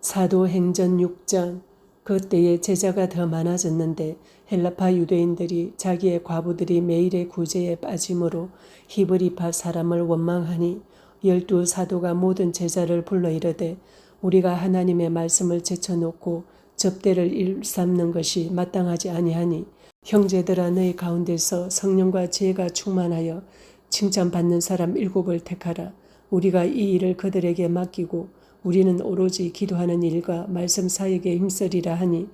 사도행전 6장. 그때에 제자가 더 많아졌는데 헬라파 유대인들이 자기의 과부들이 매일의 구제에 빠짐으로 히브리파 사람을 원망하니 12사도가 모든 제자를 불러 이르되 우리가 하나님의 말씀을 제쳐놓고 접대를 일삼는 것이 마땅하지 아니하니 형제들아 너희 가운데서 성령과 지혜가 충만하여 칭찬받는 사람 7을 택하라. 우리가 이 일을 그들에게 맡기고 우리는 오로지 기도하는 일과 말씀 사역에 힘쓰리라 하니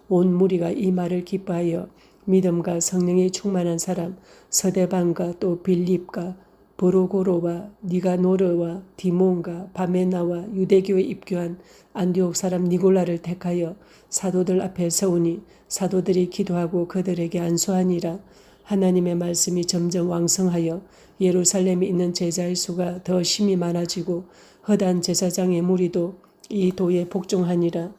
온 무리가 이 말을 기뻐하여 믿음과 성령이 충만한 사람 서대반과 또 빌립과 브로고로와 니가노르와 디몬과 바메나와 유대교에 입교한 안디옥 사람 니골라를 택하여 사도들 앞에 세우니 사도들이 기도하고 그들에게 안수하니라. 하나님의 말씀이 점점 왕성하여 예루살렘에 있는 제자의 수가 더 심히 많아지고 허단 제사장의 무리도 이 도에 복종하니라.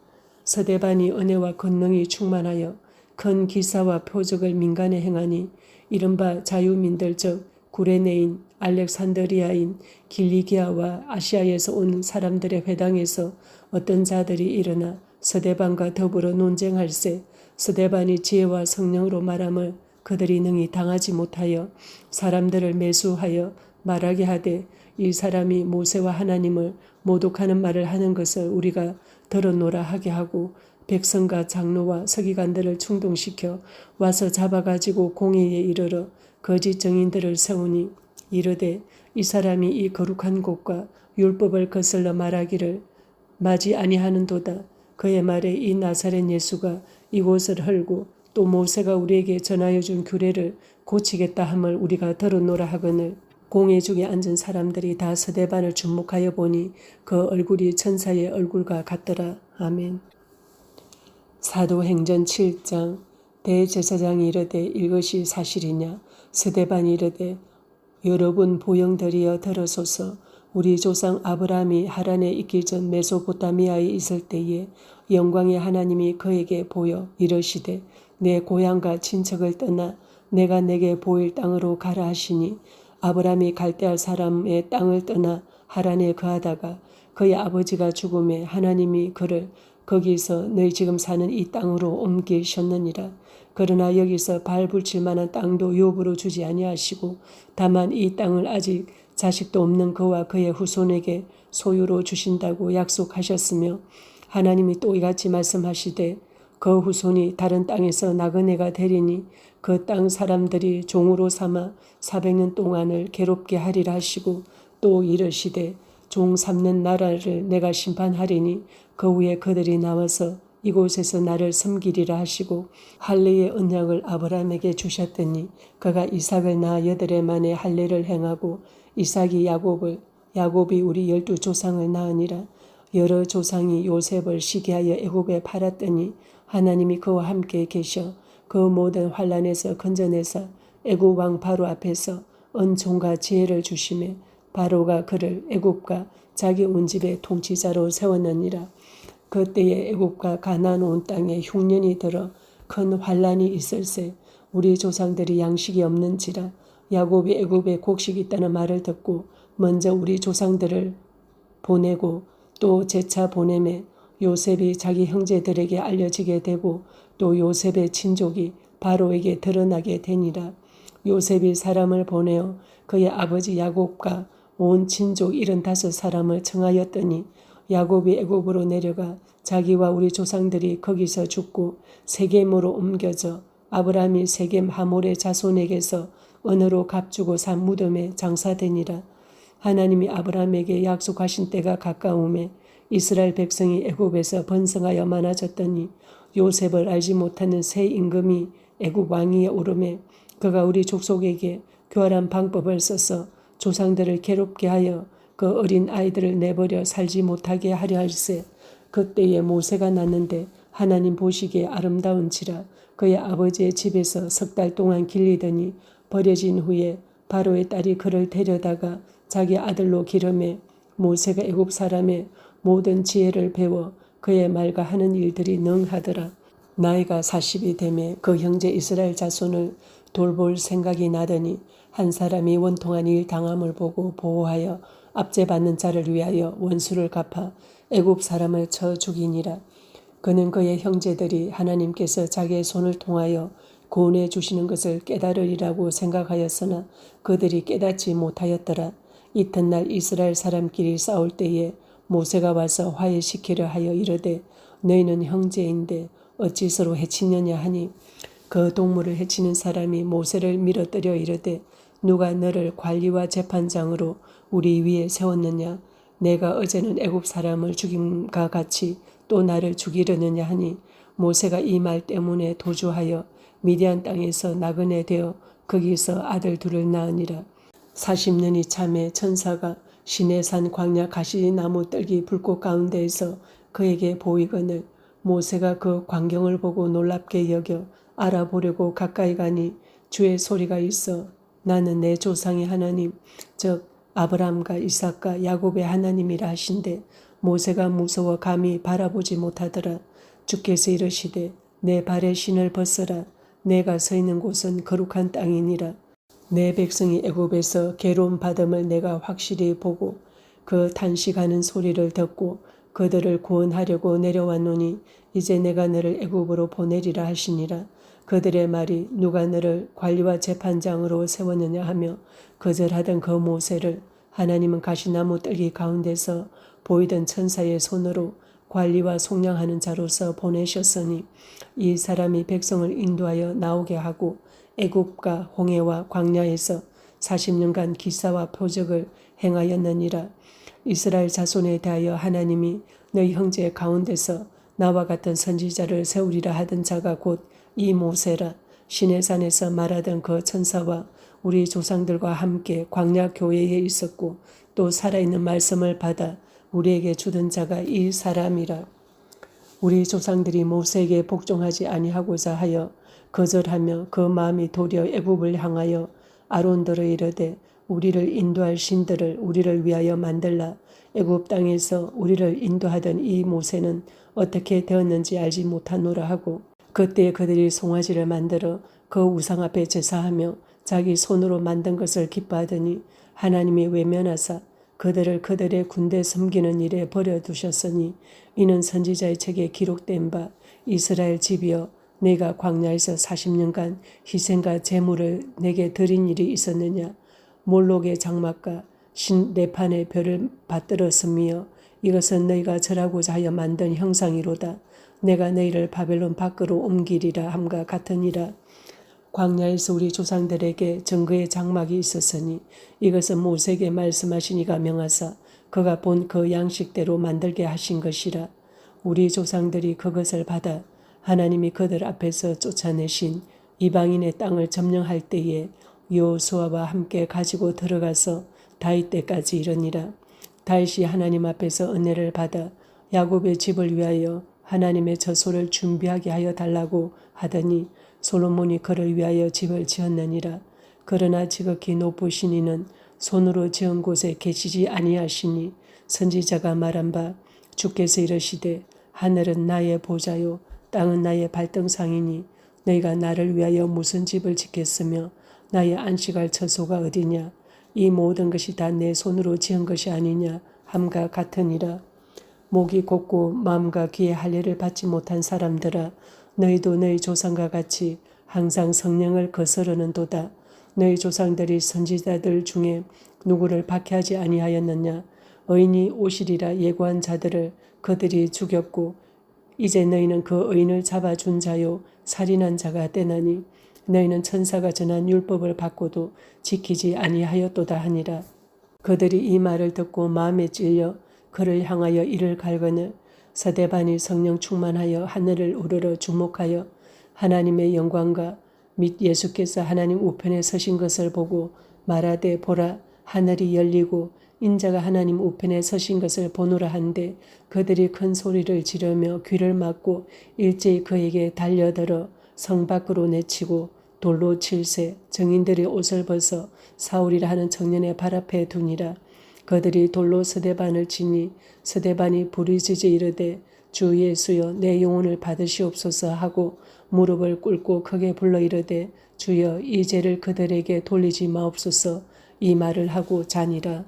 서대반이 은혜와 권능이 충만하여 큰 기사와 표적을 민간에 행하니 이른바 자유민들 즉 구레네인, 알렉산드리아인, 길리기아와 아시아에서 온 사람들의 회당에서 어떤 자들이 일어나 서대반과 더불어 논쟁할세 서대반이 지혜와 성령으로 말함을 그들이 능히 당하지 못하여 사람들을 매수하여 말하게 하되 이 사람이 모세와 하나님을 모독하는 말을 하는 것을 우리가 들었노라 하게 하고 백성과 장로와 서기관들을 충동시켜 와서 잡아가지고 공회에 이르러 거짓 증인들을 세우니 이르되 이 사람이 이 거룩한 곳과 율법을 거슬러 말하기를 마지 아니하는도다. 그의 말에 이 나사렛 예수가 이곳을 헐고 또 모세가 우리에게 전하여 준 규례를 고치겠다 함을 우리가 들었노라 하거늘 공회 중에 앉은 사람들이 다 서대반을 주목하여 보니 그 얼굴이 천사의 얼굴과 같더라. 아멘. 사도행전 7장. 대제사장이 이르되 이것이 사실이냐? 서대반이 이르되 여러분 보영들이여 들으소서. 우리 조상 아브라함이 하란에 있기 전 메소포타미아에 있을 때에 영광의 하나님이 그에게 보여 이르시되 내 고향과 친척을 떠나 내가 내게 보일 땅으로 가라 하시니 아브라함이 갈대아 사람의 땅을 떠나 하란에 거하다가 그의 아버지가 죽음에 하나님이 그를 거기서 너희 지금 사는 이 땅으로 옮기셨느니라. 그러나 여기서 발 붙일 만한 땅도 유업으로 주지 아니하시고 다만 이 땅을 아직 자식도 없는 그와 그의 후손에게 소유로 주신다고 약속하셨으며 하나님이 또 이같이 말씀하시되 그 후손이 다른 땅에서 나그네가 되리니 그 땅 사람들이 종으로 삼아 400년 동안을 괴롭게 하리라 하시고 또 이르시되 종 삼는 나라를 내가 심판하리니 그 후에 그들이 나와서 이곳에서 나를 섬기리라 하시고 할례의 언약을 아브라함에게 주셨더니 그가 이삭을 낳아 8해 만에 할례를 행하고 이삭이 야곱이 우리 12조상을 낳으니라. 여러 조상이 요셉을 시기하여 애굽에 팔았더니 하나님이 그와 함께 계셔 그 모든 환란에서 건져내사 애굽 왕 바로 앞에서 은총과 지혜를 주시매 바로가 그를 애굽과 자기 온 집의 통치자로 세웠느니라. 그때에 애굽과 가나안 온 땅에 흉년이 들어 큰 환란이 있을세 우리 조상들이 양식이 없는지라. 야곱이 애굽에 곡식이 있다는 말을 듣고 먼저 우리 조상들을 보내고 또 재차 보내매 요셉이 자기 형제들에게 알려지게 되고 또 요셉의 친족이 바로에게 드러나게 되니라. 요셉이 사람을 보내어 그의 아버지 야곱과 온 친족 75사람을 청하였더니 야곱이 애굽으로 내려가 자기와 우리 조상들이 거기서 죽고 세겜으로 옮겨져 아브라함이 세겜 하몰의 자손에게서 은으로 값주고 산 무덤에 장사되니라. 하나님이 아브라함에게 약속하신 때가 가까우매 이스라엘 백성이 애굽에서 번성하여 많아졌더니 요셉을 알지 못하는 새 임금이 애굽 왕위에 오르매 그가 우리 족속에게 교활한 방법을 써서 조상들을 괴롭게 하여 그 어린 아이들을 내버려 살지 못하게 하려 할세. 그때에 모세가 났는데 하나님 보시기에 아름다운지라. 그의 아버지의 집에서 3달 동안 길리더니 버려진 후에 바로의 딸이 그를 데려다가 자기 아들로 기름해 모세가 애굽 사람의 모든 지혜를 배워 그의 말과 하는 일들이 능하더라. 나이가 40이 되매 그 형제 이스라엘 자손을 돌볼 생각이 나더니 한 사람이 원통한 일 당함을 보고 보호하여 압제받는 자를 위하여 원수를 갚아 애굽 사람을 쳐 죽이니라. 그는 그의 형제들이 하나님께서 자기의 손을 통하여 구원해 주시는 것을 깨달으리라고 생각하였으나 그들이 깨닫지 못하였더라. 이튿날 이스라엘 사람끼리 싸울 때에 모세가 와서 화해시키려 하여 이르되 너희는 형제인데 어찌 서로 해치느냐 하니 그 동물을 해치는 사람이 모세를 밀어뜨려 이르되 누가 너를 관리와 재판장으로 우리 위에 세웠느냐 내가 어제는 애굽 사람을 죽임과 같이 또 나를 죽이려느냐 하니 모세가 이 말 때문에 도주하여 미디안 땅에서 나그네 되어 거기서 아들 둘을 낳으니라. 40년이 참에 천사가 시내산 광야 가시나무 뜰기 불꽃 가운데에서 그에게 보이거늘 모세가 그 광경을 보고 놀랍게 여겨 알아보려고 가까이 가니 주의 소리가 있어 나는 내 조상의 하나님 즉 아브라함과 이삭과 야곱의 하나님이라 하신대 모세가 무서워 감히 바라보지 못하더라. 주께서 이르시되 내 발에 신을 벗어라. 내가 서 있는 곳은 거룩한 땅이니라. 내 백성이 애굽에서 괴로움 받음을 내가 확실히 보고 그 탄식하는 소리를 듣고 그들을 구원하려고 내려왔노니 이제 내가 너를 애굽으로 보내리라 하시니라. 그들의 말이 누가 너를 관리와 재판장으로 세웠느냐 하며 거절하던 그 모세를 하나님은 가시나무 뜰기 가운데서 보이던 천사의 손으로 관리와 속량하는 자로서 보내셨으니 이 사람이 백성을 인도하여 나오게 하고 애굽과 홍해와 광야에서 40년간 기사와 표적을 행하였느니라. 이스라엘 자손에 대하여 하나님이 너희 형제 가운데서 나와 같은 선지자를 세우리라 하던 자가 곧 이 모세라. 시내산에서 말하던 그 천사와 우리 조상들과 함께 광야 교회에 있었고 또 살아있는 말씀을 받아 우리에게 주던 자가 이 사람이라. 우리 조상들이 모세에게 복종하지 아니하고자 하여 거절하며 그 마음이 도리어 애굽을 향하여 아론들을 이르되 우리를 인도할 신들을 우리를 위하여 만들라. 애굽 땅에서 우리를 인도하던 이 모세는 어떻게 되었는지 알지 못하노라 하고 그때 그들이 송아지를 만들어 그 우상 앞에 제사하며 자기 손으로 만든 것을 기뻐하더니 하나님이 외면하사 그들을 그들의 군대 섬기는 일에 버려두셨으니 이는 선지자의 책에 기록된 바 이스라엘 집이여 내가 광야에서 40년간 희생과 제물을 내게 드린 일이 있었느냐 몰록의 장막과 신내판의 별을 받들었으며 이것은 너희가 절하고자 하여 만든 형상이로다. 내가 너희를 바벨론 밖으로 옮기리라 함과 같으니라. 광야에서 우리 조상들에게 증거의 장막이 있었으니 이것은 모세에게 말씀하시니가 명하사 그가 본 그 양식대로 만들게 하신 것이라. 우리 조상들이 그것을 받아 하나님이 그들 앞에서 쫓아내신 이방인의 땅을 점령할 때에 여호수아와 함께 가지고 들어가서 다윗 때까지 이르니라. 다윗이 하나님 앞에서 은혜를 받아 야곱의 집을 위하여 하나님의 저소를 준비하게 하여 달라고 하더니 솔로몬이 그를 위하여 집을 지었느니라. 그러나 지극히 높으신 이는 손으로 지은 곳에 계시지 아니하시니 선지자가 말한 바 주께서 이르시되 하늘은 나의 보좌요 땅은 나의 발등상이니 너희가 나를 위하여 무슨 집을 짓겠으며 나의 안식할 처소가 어디냐 이 모든 것이 다 내 손으로 지은 것이 아니냐 함과 같으니라. 목이 곧고 마음과 귀의 할례를 받지 못한 사람들아 너희도 너희 조상과 같이 항상 성령을 거스르는도다. 너희 조상들이 선지자들 중에 누구를 박해하지 아니하였느냐 의인이 오시리라 예고한 자들을 그들이 죽였고 이제 너희는 그 의인을 잡아준 자요 살인한 자가 되나니 너희는 천사가 전한 율법을 받고도 지키지 아니하였도다 하니라. 그들이 이 말을 듣고 마음에 찔려 그를 향하여 이를 갈거늘 서대반이 성령 충만하여 하늘을 우러러 주목하여 하나님의 영광과 및 예수께서 하나님 우편에 서신 것을 보고 말하되 보라 하늘이 열리고 인자가 하나님 우편에 서신 것을 보노라 한데 그들이 큰 소리를 지르며 귀를 막고 일제히 그에게 달려들어 성 밖으로 내치고 돌로 칠세 정인들이 옷을 벗어 사울이라 하는 청년의 발 앞에 두니라. 그들이 돌로 스데반을 치니 스데반이 부르짖어 이르되 주 예수여 내 영혼을 받으시옵소서 하고 무릎을 꿇고 크게 불러 이르되 주여 이 죄를 그들에게 돌리지 마옵소서 이 말을 하고 자니라.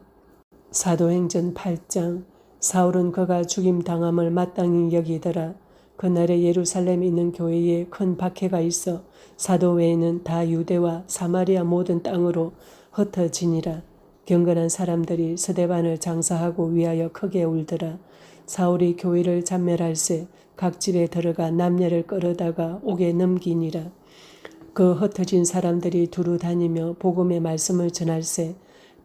사도행전 8장. 사울은 그가 죽임 당함을 마땅히 여기더라. 그날에 예루살렘에 있는 교회에 큰 박해가 있어 사도 외에는 다 유대와 사마리아 모든 땅으로 흩어지니라. 경건한 사람들이 스데반을 장사하고 위하여 크게 울더라. 사울이 교회를 잔멸할세 각 집에 들어가 남녀를 끌어다가 옥에 넘기니라. 그 흩어진 사람들이 두루 다니며 복음의 말씀을 전할세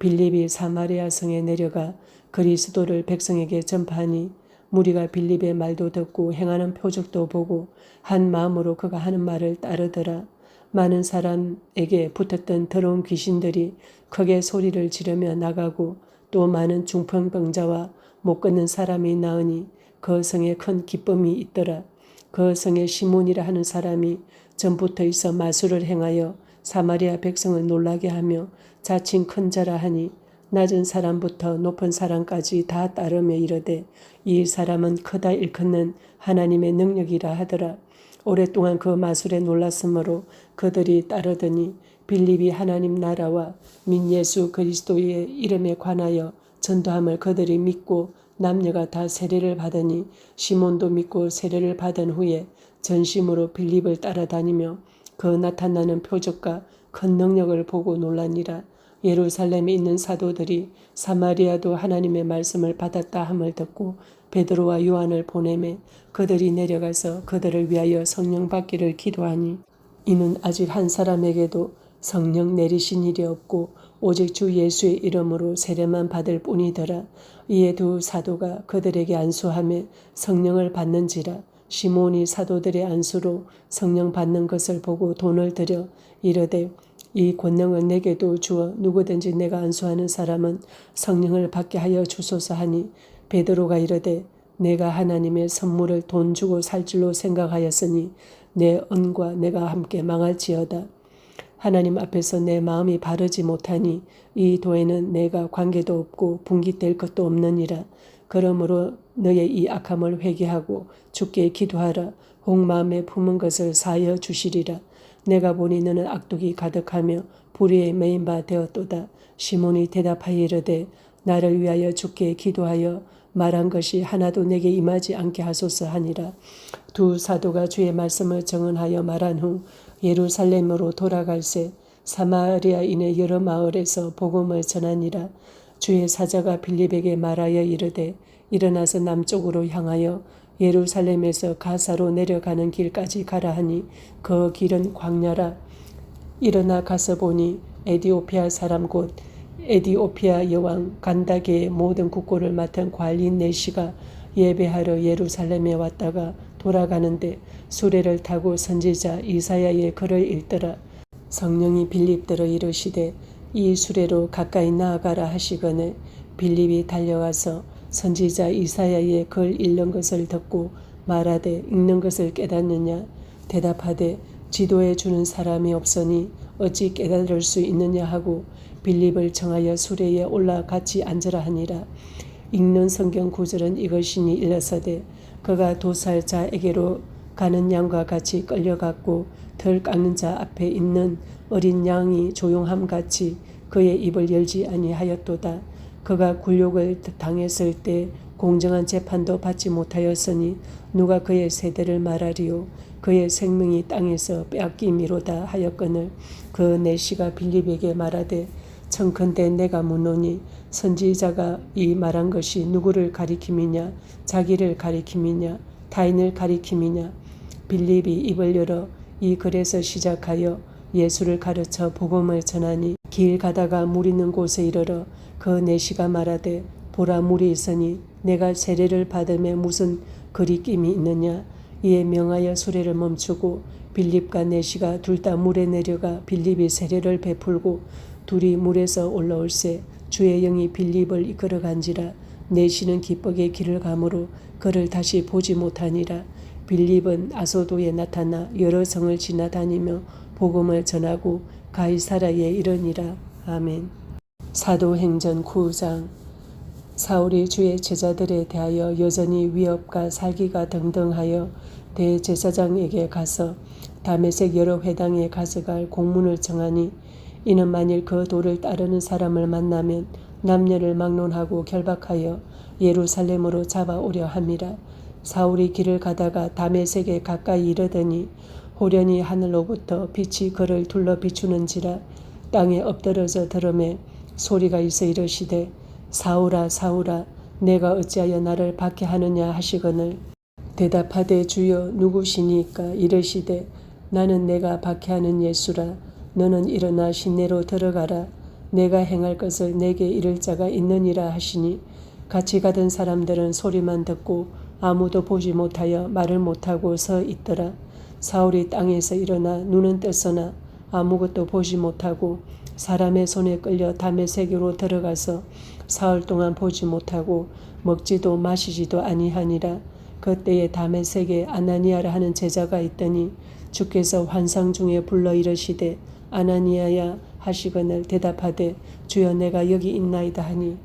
빌립이 사마리아 성에 내려가 그리스도를 백성에게 전파하니 무리가 빌립의 말도 듣고 행하는 표적도 보고 한 마음으로 그가 하는 말을 따르더라. 많은 사람에게 붙었던 더러운 귀신들이 크게 소리를 지르며 나가고 또 많은 중풍병자와 못 걷는 사람이 나으니 그 성에 큰 기쁨이 있더라. 그 성에 시몬이라 하는 사람이 전부터 있어 마술을 행하여 사마리아 백성을 놀라게 하며 자칭 큰 자라 하니 낮은 사람부터 높은 사람까지 다 따르며 이르되 이 사람은 크다 일컫는 하나님의 능력이라 하더라. 오랫동안 그 마술에 놀랐으므로 그들이 따르더니 빌립이 하나님 나라와 민 예수 그리스도의 이름에 관하여 전도함을 그들이 믿고 남녀가 다 세례를 받으니 시몬도 믿고 세례를 받은 후에 전심으로 빌립을 따라다니며 그 나타나는 표적과 큰 능력을 보고 놀라니라. 예루살렘에 있는 사도들이 사마리아도 하나님의 말씀을 받았다 함을 듣고 베드로와 요한을 보내매 그들이 내려가서 그들을 위하여 성령 받기를 기도하니 이는 아직 한 사람에게도 성령 내리신 일이 없고 오직 주 예수의 이름으로 세례만 받을 뿐이더라. 이에 두 사도가 그들에게 안수하며 성령을 받는지라. 시몬이 사도들의 안수로 성령 받는 것을 보고 돈을 들여 이르되 이 권능을 내게도 주어 누구든지 내가 안수하는 사람은 성령을 받게 하여 주소서 하니 베드로가 이르되 내가 하나님의 선물을 돈 주고 살 줄로 생각하였으니 내 은과 내가 함께 망할지어다. 하나님 앞에서 내 마음이 바르지 못하니 이 도에는 내가 관계도 없고 분깃될 것도 없느니라. 그러므로 너의 이 악함을 회개하고 주께 기도하라. 혹마음에 품은 것을 사하여 주시리라. 내가 보니 너는 악독이 가득하며 불의에 매인 바 되었도다. 시몬이 대답하여 이르되 나를 위하여 주께 기도하여 말한 것이 하나도 내게 임하지 않게 하소서 하니라. 두 사도가 주의 말씀을 정언하여 말한 후 예루살렘으로 돌아갈새 사마리아인의 여러 마을에서 복음을 전하니라. 주의 사자가 빌립에게 말하여 이르되 일어나서 남쪽으로 향하여 예루살렘에서 가사로 내려가는 길까지 가라 하니 그 길은 광야라. 일어나 가서 보니 에디오피아 사람 곧 에디오피아 여왕 간다게의 모든 국고를 맡은 관리인 네시가 예배하러 예루살렘에 왔다가 돌아가는데 수레를 타고 선지자 이사야의 글을 읽더라. 성령이 빌립들어 이르시되 이 수레로 가까이 나아가라 하시거늘 빌립이 달려가서 선지자 이사야의 글 읽는 것을 듣고 말하되 읽는 것을 깨닫느냐 대답하되 지도해 주는 사람이 없으니 어찌 깨달을 수 있느냐 하고 빌립을 청하여 수레에 올라 같이 앉으라 하니라. 읽는 성경 구절은 이것이니 일러서되 그가 도살자에게로 가는 양과 같이 끌려갔고 털 깎는 자 앞에 있는 어린 양이 조용함같이 그의 입을 열지 아니하였도다. 그가 굴욕을 당했을 때 공정한 재판도 받지 못하였으니 누가 그의 세대를 말하리요. 그의 생명이 땅에서 빼앗김이로다 하였거늘 그 내시가 빌립에게 말하되 청컨대 내가 묻노니 선지자가 이 말한 것이 누구를 가리킴이냐 자기를 가리킴이냐 타인을 가리킴이냐. 빌립이 입을 열어 이 글에서 시작하여 예수를 가르쳐 복음을 전하니 길 가다가 물 있는 곳에 이르러 그 내시가 말하되 보라 물이 있으니 내가 세례를 받음에 무슨 거리낌이 있느냐. 이에 명하여 수레를 멈추고 빌립과 내시가 둘 다 물에 내려가 빌립이 세례를 베풀고 둘이 물에서 올라올새 주의 영이 빌립을 이끌어간지라. 내시는 기쁘게 길을 가므로 그를 다시 보지 못하니라. 빌립은 아소도에 나타나 여러 성을 지나다니며 복음을 전하고 가이사라에 이르니라. 아멘. 사도행전 9장. 사울이 주의 제자들에 대하여 여전히 위협과 살기가 등등하여 대제사장에게 가서 다메섹 여러 회당에 가져갈 공문을 정하니 이는 만일 그 도를 따르는 사람을 만나면 남녀를 막론하고 결박하여 예루살렘으로 잡아오려 함이라. 사울이 길을 가다가 다메섹에 가까이 이르더니 호련히 하늘로부터 빛이 그를 둘러 비추는지라. 땅에 엎드러져 들음에 소리가 있어 이르시되 사울아 사울아 내가 어찌하여 나를 박해하느냐 하시거늘 대답하되 주여 누구시니까 이르시되 나는 내가 박해하는 예수라. 너는 일어나 시내로 들어가라. 내가 행할 것을 내게 이를 자가 있느니라 하시니 같이 가던 사람들은 소리만 듣고 아무도 보지 못하여 말을 못하고 서 있더라. 사울이 땅에서 일어나 눈은 떴으나 아무것도 보지 못하고 사람의 손에 끌려 다메섹으로 들어가서 사흘 동안 보지 못하고 먹지도 마시지도 아니하니라. 그때에 다메섹에 아나니아라 하는 제자가 있더니 주께서 환상 중에 불러 이르시되 아나니아야 하시거늘 대답하되 주여 내가 여기 있나이다 하니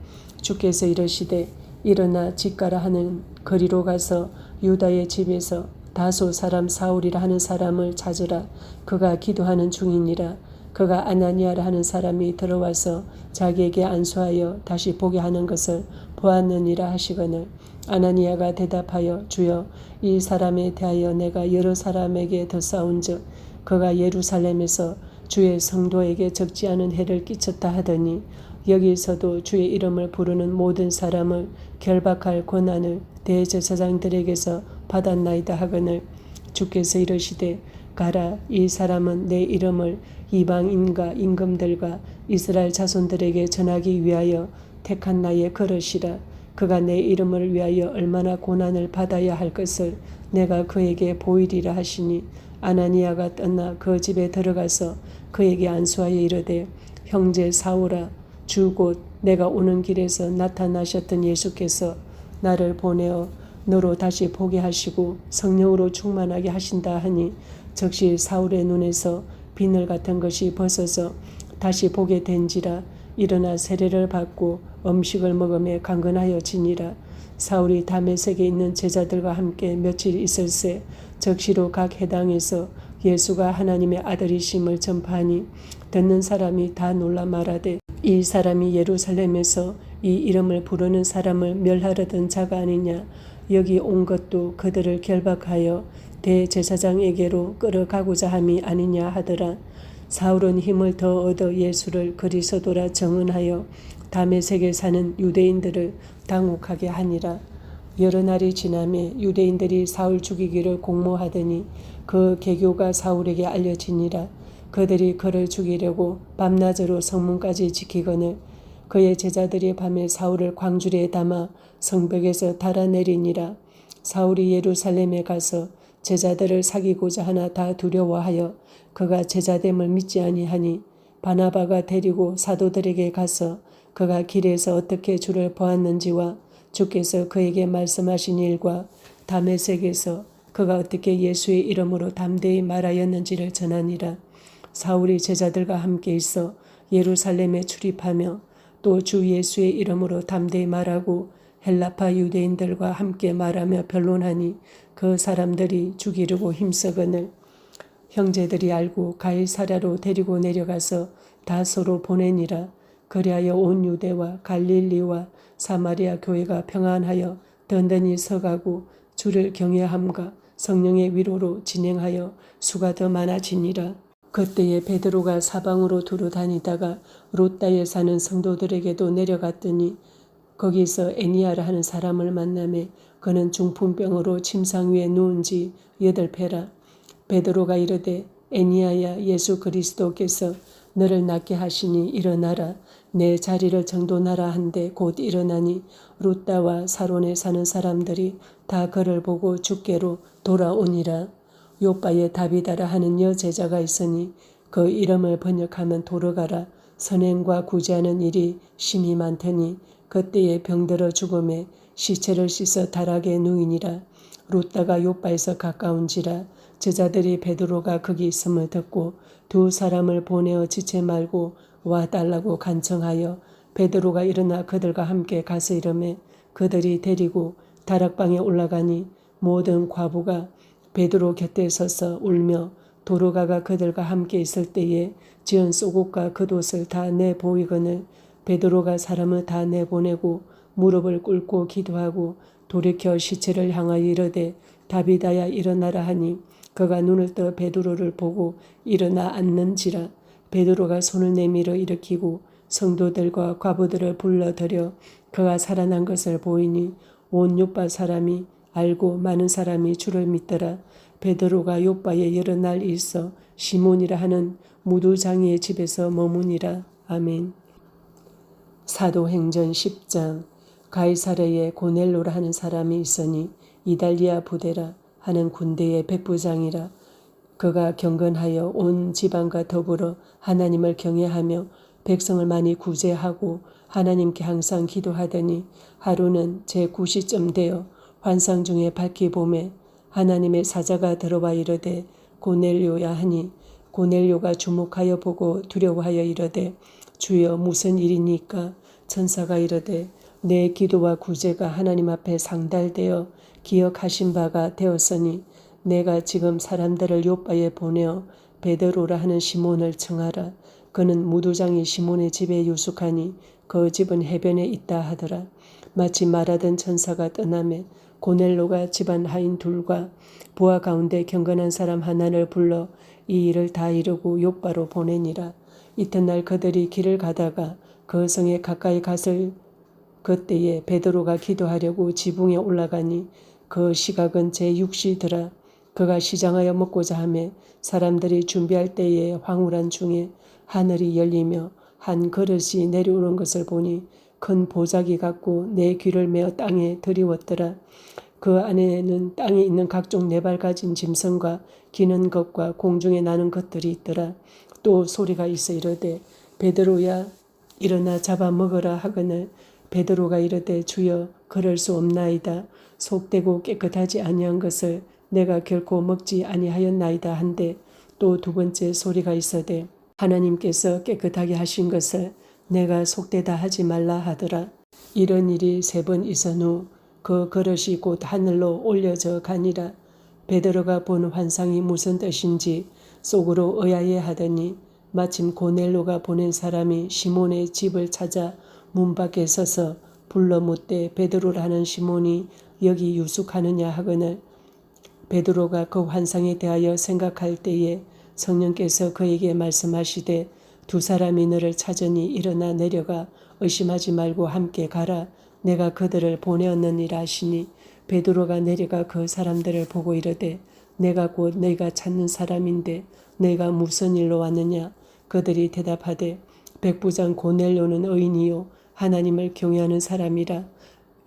주께서 이르시되 일어나 집가라 하는 거리로 가서 유다의 집에서 다소 사람 사울이라 하는 사람을 찾으라. 그가 기도하는 중이니라. 그가 아나니아라 하는 사람이 들어와서 자기에게 안수하여 다시 보게 하는 것을 보았느니라 하시거늘 아나니아가 대답하여 주여 이 사람에 대하여 내가 여러 사람에게 듣사온즉 그가 예루살렘에서 주의 성도에게 적지 않은 해를 끼쳤다 하더니 여기서도 주의 이름을 부르는 모든 사람을 결박할 권한을 대제사장들에게서 받았나이다 하거늘 주께서 이르시되 가라. 이 사람은 내 이름을 이방인과 임금들과 이스라엘 자손들에게 전하기 위하여 택한 나의 그릇이라. 그가 내 이름을 위하여 얼마나 고난을 받아야 할 것을 내가 그에게 보이리라 하시니 아나니아가 떠나 그 집에 들어가서 그에게 안수하여 이르되 형제 사울아 주 곧 내가 오는 길에서 나타나셨던 예수께서 나를 보내어 너로 다시 보게 하시고 성령으로 충만하게 하신다 하니 즉시 사울의 눈에서 비늘 같은 것이 벗어서 다시 보게 된지라. 일어나 세례를 받고 음식을 먹으며 강건하여 지니라. 사울이 다메섹에 있는 제자들과 함께 며칠 있을새 적시로 각 해당에서 예수가 하나님의 아들이심을 전파하니 듣는 사람이 다 놀라 말하되 이 사람이 예루살렘에서 이 이름을 부르는 사람을 멸하려던 자가 아니냐. 여기 온 것도 그들을 결박하여 대제사장에게로 끌어가고자 함이 아니냐 하더라. 사울은 힘을 더 얻어 예수를 그리스도라 정언하여 다메섹에 사는 유대인들을 당혹하게 하니라. 여러 날이 지나매 유대인들이 사울 죽이기를 공모하더니 그 계교가 사울에게 알려지니라. 그들이 그를 죽이려고 밤낮으로 성문까지 지키거늘 그의 제자들이 밤에 사울을 광주리에 담아 성벽에서 달아내리니라. 사울이 예루살렘에 가서 제자들을 사귀고자 하나 다 두려워하여 그가 제자됨을 믿지 아니하니 바나바가 데리고 사도들에게 가서 그가 길에서 어떻게 주를 보았는지와 주께서 그에게 말씀하신 일과 다메섹에서 그가 어떻게 예수의 이름으로 담대히 말하였는지를 전하니라. 사울이 제자들과 함께 있어 예루살렘에 출입하며 또 주 예수의 이름으로 담대히 말하고 헬라파 유대인들과 함께 말하며 변론하니 그 사람들이 죽이려고 힘쓰거늘 형제들이 알고 가이사랴로 데리고 내려가서 다소로 보내니라. 그리하여 온 유대와 갈릴리와 사마리아 교회가 평안하여 든든히 서가고 주를 경외함과 성령의 위로로 진행하여 수가 더 많아지니라. 그때에 베드로가 사방으로 두루 다니다가 롯다에 사는 성도들에게도 내려갔더니 거기서 에니아라 하는 사람을 만나매 그는 중풍병으로 침상 위에 누운 지 8회라. 베드로가 이르되 에니아야 예수 그리스도께서 너를 낫게 하시니 일어나라. 내 자리를 정돈하라 한데 곧 일어나니 룻다와 사론에 사는 사람들이 다 그를 보고 주께로 돌아오니라. 요바에 다비다라 하는 여제자가 있으니 그 이름을 번역하면 도르가라. 선행과 구제하는 일이 심히 많더니 그때에 병들어 죽음에 시체를 씻어 다락에 누이니라. 룻다가 요바에서 가까운지라. 제자들이 베드로가 거기 있음을 듣고 2 사람을 보내어 지체 말고 와달라고 간청하여 베드로가 일어나 그들과 함께 가서 이르매 그들이 데리고 다락방에 올라가니 모든 과부가 베드로 곁에 서서 울며 도르가가 그들과 함께 있을 때에 지은 속옷과 겉옷을 다 내보이거늘 베드로가 사람을 다 내보내고 무릎을 꿇고 기도하고 돌이켜 시체를 향하여 이르되 다비다야 일어나라 하니 그가 눈을 떠 베드로를 보고 일어나 앉는지라. 베드로가 손을 내밀어 일으키고 성도들과 과부들을 불러들여 그가 살아난 것을 보이니 온 요빠 사람이 알고 많은 사람이 주를 믿더라. 베드로가 요빠에 여러 날 있어 시몬이라 하는 무두장이의 집에서 머무니라. 아멘. 사도행전 10장. 가이사랴에 고넬로라 하는 사람이 있으니 이달리아 부대라 하는 군대의 백부장이라. 그가 경건하여 온 지방과 더불어 하나님을 경외하며 백성을 많이 구제하고 하나님께 항상 기도하더니 하루는 제9시쯤 되어 환상 중에 밝히 보매 하나님의 사자가 들어와 이르되 고넬료야 하니 고넬료가 주목하여 보고 두려워하여 이르되 주여 무슨 일이니까? 천사가 이르되 내 기도와 구제가 하나님 앞에 상달되어 기억하신 바가 되었으니 내가 지금 사람들을 요빠에 보내어 베드로라 하는 시몬을 청하라. 그는 무두장이 시몬의 집에 유숙하니 그 집은 해변에 있다 하더라. 마치 말하던 천사가 떠나매 고넬로가 집안 하인 둘과 부하 가운데 경건한 사람 하나를 불러 이 일을 다 이루고 요빠로 보내니라. 이튿날 그들이 길을 가다가 그 성에 가까이 갔을 그때에 베드로가 기도하려고 지붕에 올라가니 그 시각은 제6시더라. 그가 시장하여 먹고자 하매 사람들이 준비할 때에 황홀한 중에 하늘이 열리며 한 그릇이 내려오는 것을 보니 큰 보자기 같고 내 귀를 메어 땅에 들이웠더라. 그 안에는 땅에 있는 각종 네발 가진 짐승과 기는 것과 공중에 나는 것들이 있더라. 또 소리가 있어 이르되 베드로야 일어나 잡아먹으라 하거늘 베드로가 이르되 주여 그럴 수 없나이다. 속되고 깨끗하지 아니한 것을 내가 결코 먹지 아니하였나이다 한데 또 두 번째 소리가 있어되 하나님께서 깨끗하게 하신 것을 내가 속되다 하지 말라 하더라. 이런 일이 3번 있은 후 그 그릇이 곧 하늘로 올려져 가니라. 베드로가 본 환상이 무슨 뜻인지 속으로 의아해하더니 마침 고넬로가 보낸 사람이 시몬의 집을 찾아 문 밖에 서서 불러 묻되 베드로라는 시몬이 여기 유숙하느냐 하거늘 베드로가 그 환상에 대하여 생각할 때에 성령께서 그에게 말씀하시되 두 사람이 너를 찾으니 일어나 내려가 의심하지 말고 함께 가라. 내가 그들을 보내었느니라 하시니 베드로가 내려가 그 사람들을 보고 이르되 내가 곧 너희가 찾는 사람인데 너희가 무슨 일로 왔느냐? 그들이 대답하되 백부장 고넬료는 의인이요 하나님을 경외하는 사람이라.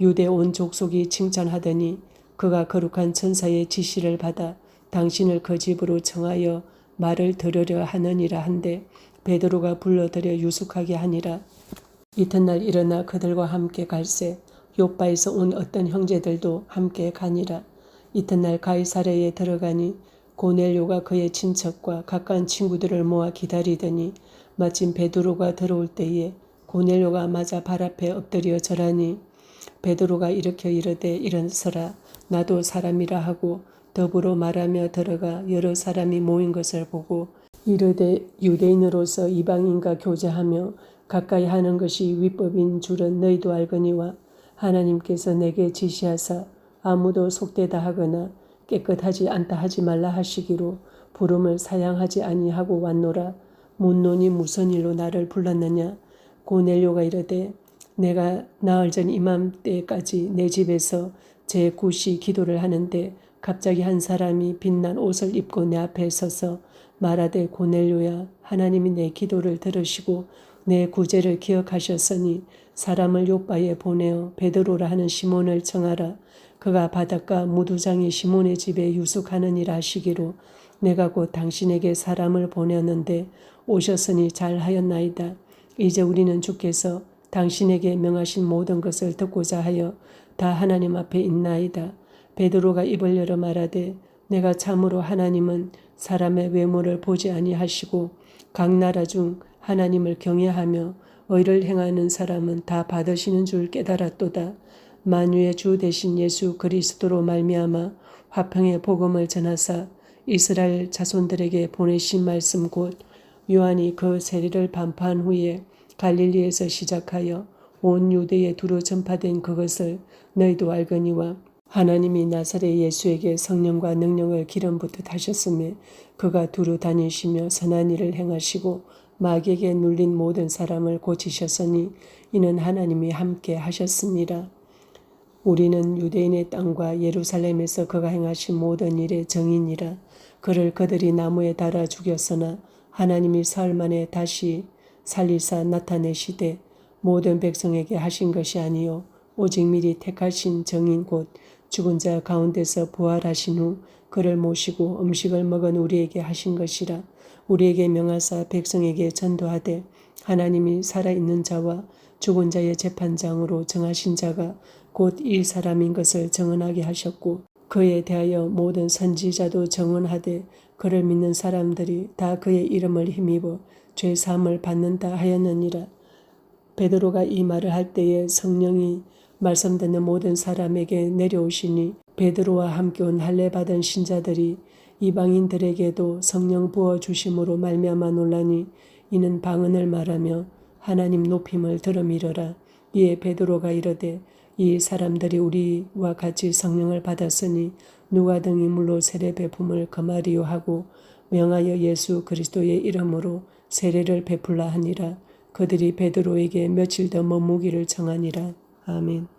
유대 온 족속이 칭찬하더니 그가 거룩한 천사의 지시를 받아 당신을 그 집으로 청하여 말을 들으려 하느니라 한데 베드로가 불러들여 유숙하게 하니라. 이튿날 일어나 그들과 함께 갈새 요빠에서 온 어떤 형제들도 함께 가니라. 이튿날 가이사랴에 들어가니 고넬료가 그의 친척과 가까운 친구들을 모아 기다리더니 마침 베드로가 들어올 때에 고넬료가 맞아 발 앞에 엎드려 절하니 베드로가 일으켜 이르되 일어서라. 나도 사람이라 하고 더불어 말하며 들어가 여러 사람이 모인 것을 보고 이르되 유대인으로서 이방인과 교제하며 가까이 하는 것이 위법인 줄은 너희도 알거니와 하나님께서 내게 지시하사 아무도 속되다 하거나 깨끗하지 않다 하지 말라 하시기로 부름을 사양하지 아니하고 왔노라. 묻노니 무슨 일로 나를 불렀느냐? 고넬료가 이르되 내가 나흘 전 이맘때까지 내 집에서 제9시 기도를 하는데 갑자기 한 사람이 빛난 옷을 입고 내 앞에 서서 말하되 고넬료야 하나님이 내 기도를 들으시고 내 구제를 기억하셨으니 사람을 요빠에 보내어 베드로라 하는 시몬을 청하라. 그가 바닷가 무두장이 시몬의 집에 유숙하느니라 하시기로 내가 곧 당신에게 사람을 보냈는데 오셨으니 잘하였나이다. 이제 우리는 주께서 당신에게 명하신 모든 것을 듣고자 하여 다 하나님 앞에 있나이다. 베드로가 입을 열어 말하되 내가 참으로 하나님은 사람의 외모를 보지 아니하시고 각 나라 중 하나님을 경외하며 의를 행하는 사람은 다 받으시는 줄 깨달았도다. 만유의 주 되신 예수 그리스도로 말미암아 화평의 복음을 전하사 이스라엘 자손들에게 보내신 말씀 곧 요한이 그 세례를 반포한 후에 갈릴리에서 시작하여 온 유대에 두루 전파된 그것을 너희도 알거니와 하나님이 나사렛 예수에게 성령과 능력을 기름 붓듯 하셨으며 그가 두루 다니시며 선한 일을 행하시고 마귀에게 눌린 모든 사람을 고치셨으니 이는 하나님이 함께 하셨습니다. 우리는 유대인의 땅과 예루살렘에서 그가 행하신 모든 일의 증인이라. 그를 그들이 나무에 달아 죽였으나 하나님이 사흘 만에 다시 살리사 나타내시되 모든 백성에게 하신 것이 아니요 오직 미리 택하신 증인 곧 죽은 자 가운데서 부활하신 후 그를 모시고 음식을 먹은 우리에게 하신 것이라. 우리에게 명하사 백성에게 전도하되 하나님이 살아있는 자와 죽은 자의 재판장으로 정하신 자가 곧 이 사람인 것을 증언하게 하셨고 그에 대하여 모든 선지자도 증언하되 그를 믿는 사람들이 다 그의 이름을 힘입어 죄 사함을 받는다 하였느니라. 베드로가 이 말을 할 때에 성령이 말씀 듣는 모든 사람에게 내려오시니 베드로와 함께 온 할례 받은 신자들이 이방인들에게도 성령 부어 주심으로 말미암아 놀라니 이는 방언을 말하며 하나님 높임을 들음이러라. 이에 베드로가 이르되 이 사람들이 우리와 같이 성령을 받았으니 누가 등이 물로 세례 베품을 금하리요 하고 명하여 예수 그리스도의 이름으로 세례를 베풀라 하니라. 그들이 베드로에게 며칠 더 머무기를 청하니라. 아멘.